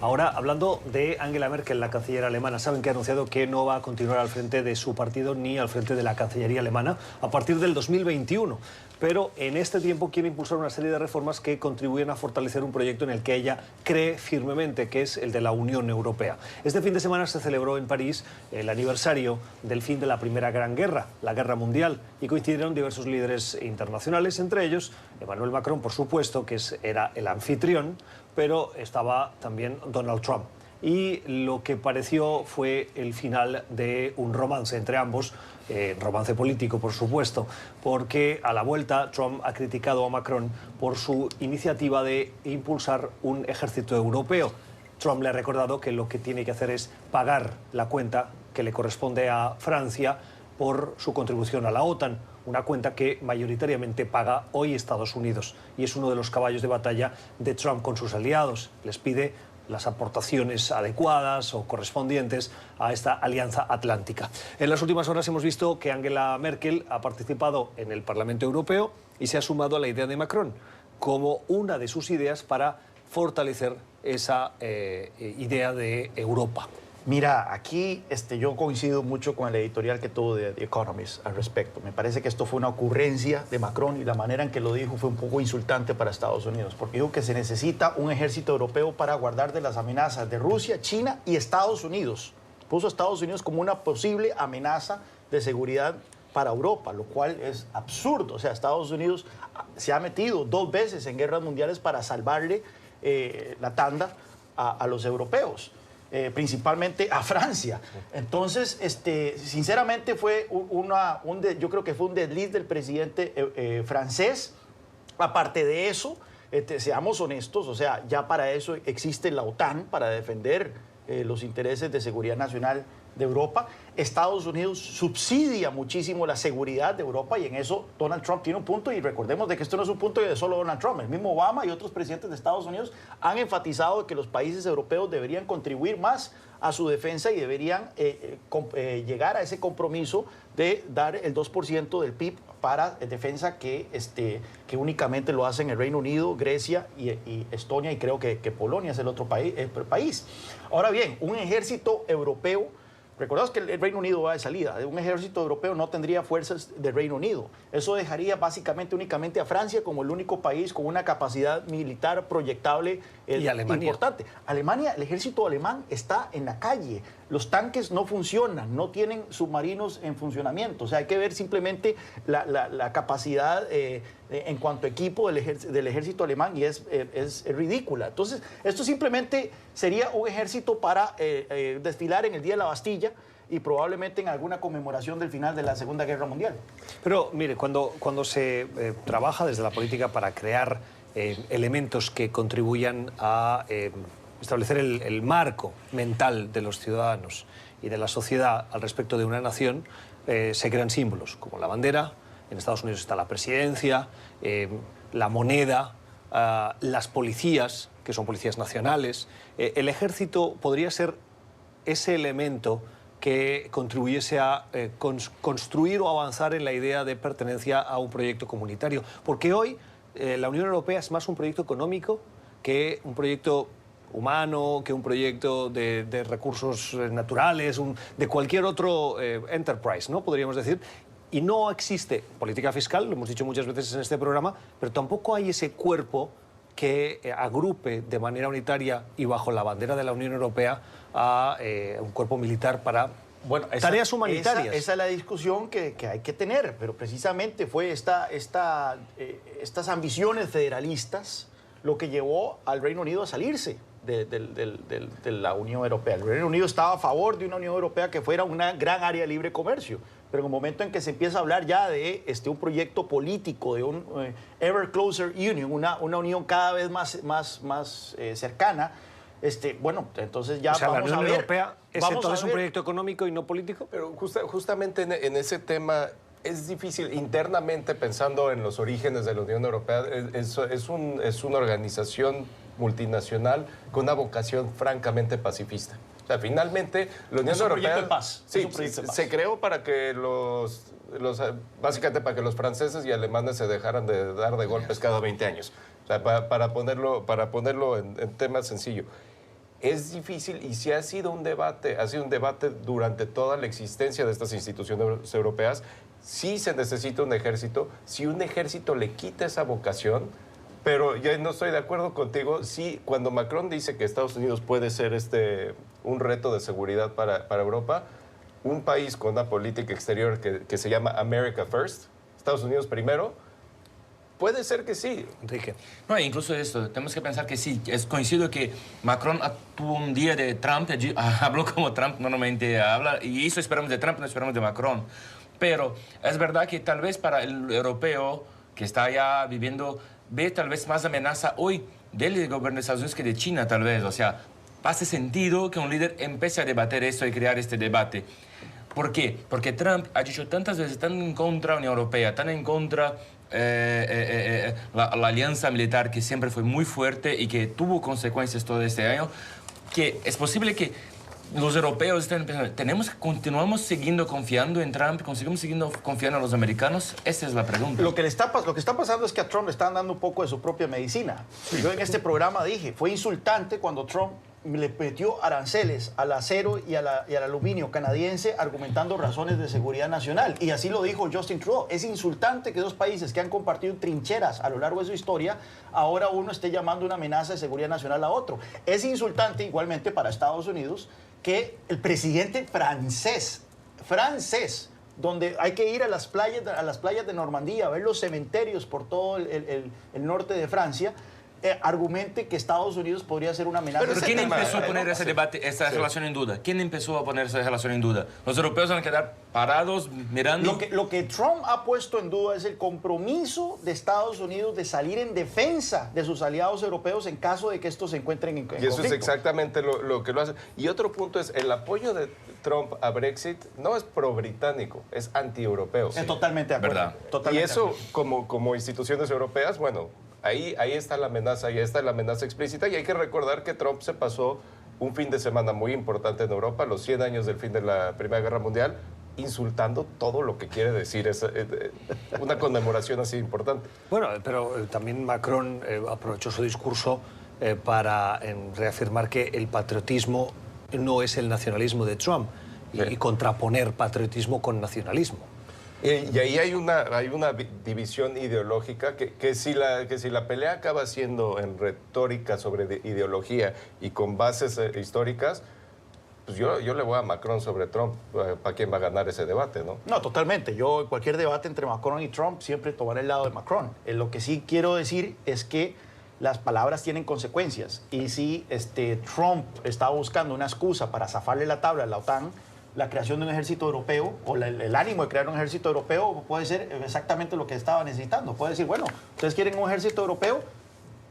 Ahora, hablando de Angela Merkel, la canciller alemana, saben que ha anunciado que no va a continuar al frente de su partido ni al frente de la Cancillería alemana a partir del 2021. Pero en este tiempo quiere impulsar una serie de reformas que contribuyen a fortalecer un proyecto en el que ella cree firmemente, que es el de la Unión Europea. Este fin de semana se celebró en París el aniversario del fin de la Primera Gran Guerra, la Guerra Mundial, y coincidieron diversos líderes internacionales, entre ellos Emmanuel Macron, por supuesto, que era el anfitrión, pero estaba también Donald Trump. Y lo que pareció fue el final de un romance entre ambos, romance político, por supuesto, porque a la vuelta Trump ha criticado a Macron por su iniciativa de impulsar un ejército europeo. Trump le ha recordado que lo que tiene que hacer es pagar la cuenta que le corresponde a Francia por su contribución a la OTAN, una cuenta que mayoritariamente paga hoy Estados Unidos, y es uno de los caballos de batalla de Trump con sus aliados. Les pide las aportaciones adecuadas o correspondientes a esta alianza atlántica. En las últimas horas hemos visto que Angela Merkel ha participado en el Parlamento Europeo y se ha sumado a la idea de Macron como una de sus ideas para fortalecer esa idea de Europa. Mira, aquí yo coincido mucho con el editorial que tuvo de The Economist al respecto. Me parece que esto fue una ocurrencia de Macron y la manera en que lo dijo fue un poco insultante para Estados Unidos, porque dijo que se necesita un ejército europeo para guardar de las amenazas de Rusia, China y Estados Unidos. Puso a Estados Unidos como una posible amenaza de seguridad para Europa, lo cual es absurdo. O sea, Estados Unidos se ha metido 2 veces en guerras mundiales para salvarle la tanda a los europeos. Principalmente a Francia. Entonces, sinceramente fue yo creo que fue un desliz del presidente francés. Aparte de eso, seamos honestos, o sea, ya para eso existe la OTAN, para defender los intereses de seguridad nacional de Europa. Estados Unidos subsidia muchísimo la seguridad de Europa y en eso Donald Trump tiene un punto, y recordemos de que esto no es un punto de solo Donald Trump. El mismo Obama y otros presidentes de Estados Unidos han enfatizado que los países europeos deberían contribuir más a su defensa y deberían llegar a ese compromiso de dar el 2% del PIB para defensa que únicamente lo hacen el Reino Unido, Grecia y Estonia, y creo que Polonia es el otro país. Ahora bien, un ejército europeo. Recordad que el Reino Unido va de salida. Un ejército europeo no tendría fuerzas del Reino Unido. Eso dejaría básicamente únicamente a Francia como el único país con una capacidad militar proyectable importante. Alemania, el ejército alemán está en la calle. Los tanques no funcionan, no tienen submarinos en funcionamiento. O sea, hay que ver simplemente la capacidad en cuanto a equipo del ejército alemán, y es ridícula. Entonces, esto simplemente sería un ejército para desfilar en el Día de la Bastilla y probablemente en alguna conmemoración del final de la Segunda Guerra Mundial. Pero, mire, cuando se trabaja desde la política para crear elementos que contribuyan a establecer el marco mental de los ciudadanos y de la sociedad al respecto de una nación, se crean símbolos como la bandera. En Estados Unidos está la presidencia, la moneda, las policías, que son policías nacionales. El ejército podría ser ese elemento que contribuyese a construir o avanzar en la idea de pertenencia a un proyecto comunitario. Porque hoy la Unión Europea es más un proyecto económico que un proyecto humano, que un proyecto de recursos naturales, de cualquier otro enterprise, ¿no? Podríamos decir. Y no existe política fiscal, lo hemos dicho muchas veces en este programa, pero tampoco hay ese cuerpo que agrupe de manera unitaria y bajo la bandera de la Unión Europea a un cuerpo militar para tareas humanitarias. Esa es la discusión que hay que tener, pero precisamente fue estas ambiciones federalistas lo que llevó al Reino Unido a salirse de la Unión Europea. El Reino Unido estaba a favor de una Unión Europea que fuera una gran área de libre comercio, pero en el momento en que se empieza a hablar ya de un proyecto político, de un ever closer union, una unión cada vez más cercana, entonces ya la vamos a Unión ver. Europea es entonces un proyecto económico y no político. Pero justamente en ese tema es difícil internamente, pensando en los orígenes de la Unión Europea. Es una organización multinacional con una vocación francamente pacifista. O sea, finalmente la Unión Europea de paz. Sí, se creó para que básicamente para que los franceses y alemanes se dejaran de dar de golpes cada 20 años. O sea, para ponerlo en tema sencillo. es difícil y sí ha sido un debate durante toda la existencia de estas instituciones europeas. Sí se necesita un ejército, si un ejército le quita esa vocación, pero yo no estoy de acuerdo contigo. Sí, cuando Macron dice que Estados Unidos puede ser un reto de seguridad para Europa, un país con una política exterior que se llama America First, Estados Unidos primero, puede ser que sí. Enrique. No, incluso esto, tenemos que pensar que sí, es coincido que Macron tuvo un día de Trump, habló como Trump normalmente habla, y eso esperamos de Trump, no esperamos de Macron. Pero es verdad que tal vez para el europeo que está allá viviendo, ve tal vez más amenaza hoy del gobierno de Estados Unidos que de China, tal vez. O sea, hace sentido que un líder empiece a debatir esto y crear este debate. ¿Por qué? Porque Trump ha dicho tantas veces, tan en contra de la Unión Europea, tan en contra la alianza militar que siempre fue muy fuerte y que tuvo consecuencias todo este año, que es posible que los europeos estén pensando, continuamos siguiendo confiando en Trump, conseguimos siguiendo confiando en los americanos. Esa es la pregunta. Lo que está pasando es que a Trump le están dando un poco de su propia medicina. Yo en este programa dije, fue insultante cuando Trump le metió aranceles al acero y al aluminio canadiense argumentando razones de seguridad nacional. Y así lo dijo Justin Trudeau. Es insultante que dos países que han compartido trincheras a lo largo de su historia, ahora uno esté llamando una amenaza de seguridad nacional a otro. Es insultante igualmente para Estados Unidos que el presidente francés, donde hay que ir a las playas de Normandía, a ver los cementerios por todo el norte de Francia, argumente que Estados Unidos podría ser una amenaza. Pero ¿quién empezó a poner ese debate, esa relación en duda? ¿Quién empezó a poner esa relación en duda? ¿Los europeos van a quedar parados mirando? Lo que Trump ha puesto en duda es el compromiso de Estados Unidos de salir en defensa de sus aliados europeos en caso de que estos se encuentren en conflicto. Y eso es exactamente lo que lo hace. Y otro punto es, el apoyo de Trump a Brexit no es pro-británico, es anti-europeo. Es totalmente de acuerdo. ¿Verdad? Totalmente y eso, como instituciones europeas, bueno, ahí está la amenaza, ahí está la amenaza explícita. Y hay que recordar que Trump se pasó un fin de semana muy importante en Europa, los 100 años del fin de la Primera Guerra Mundial, insultando todo lo que quiere decir una conmemoración así importante. Bueno, pero también Macron aprovechó su discurso para reafirmar que el patriotismo no es el nacionalismo de Trump y contraponer patriotismo con nacionalismo. Y ahí hay una división ideológica que si la pelea acaba siendo en retórica sobre ideología y con bases históricas, pues yo le voy a Macron sobre Trump, para quién va a ganar ese debate, ¿no? No, totalmente. Yo, en cualquier debate entre Macron y Trump, siempre tomaré el lado de Macron. Lo que sí quiero decir es que las palabras tienen consecuencias. Y si Trump está buscando una excusa para zafarle la tabla a la OTAN, la creación de un ejército europeo o el ánimo de crear un ejército europeo puede ser exactamente lo que estaba necesitando. Puede decir, bueno, ustedes quieren un ejército europeo,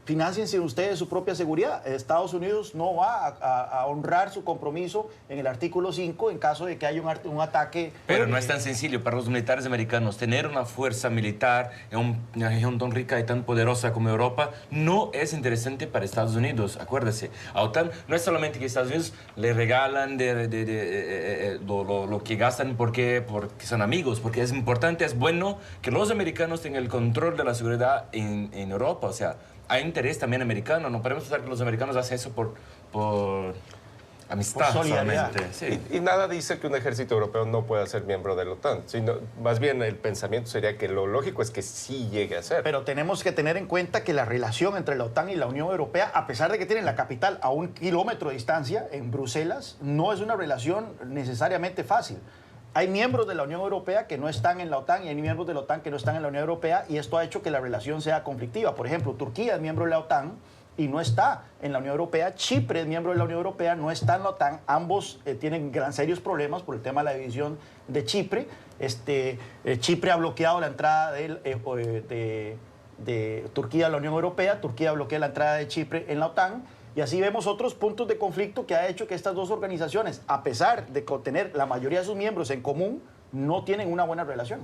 financiense ustedes su propia seguridad. Estados Unidos no va a honrar su compromiso en el artículo 5 en caso de que haya un ataque. Pero no es tan sencillo para los militares americanos. Tener una fuerza militar en una región tan rica y tan poderosa como Europa no es interesante para Estados Unidos. Acuérdese, a OTAN no es solamente que Estados Unidos le regalan lo que gastan porque son amigos, porque es importante, es bueno que los americanos tengan el control de la seguridad en Europa. O sea, hay interés también americano. No podemos pensar que los americanos hacen eso por amistad solamente. Sí. Y nada dice que un ejército europeo no pueda ser miembro de la OTAN. Sino, más bien el pensamiento sería que lo lógico es que sí llegue a ser. Pero tenemos que tener en cuenta que la relación entre la OTAN y la Unión Europea, a pesar de que tienen la capital a 1 kilómetro de distancia, en Bruselas, no es una relación necesariamente fácil. Hay miembros de la Unión Europea que no están en la OTAN y hay miembros de la OTAN que no están en la Unión Europea, y esto ha hecho que la relación sea conflictiva. Por ejemplo, Turquía es miembro de la OTAN y no está en la Unión Europea. Chipre es miembro de la Unión Europea, no está en la OTAN. Ambos tienen serios problemas por el tema de la división de Chipre. Chipre ha bloqueado la entrada de Turquía a la Unión Europea. Turquía bloquea la entrada de Chipre en la OTAN. Y así vemos otros puntos de conflicto que ha hecho que estas dos organizaciones, a pesar de tener la mayoría de sus miembros en común, no tienen una buena relación.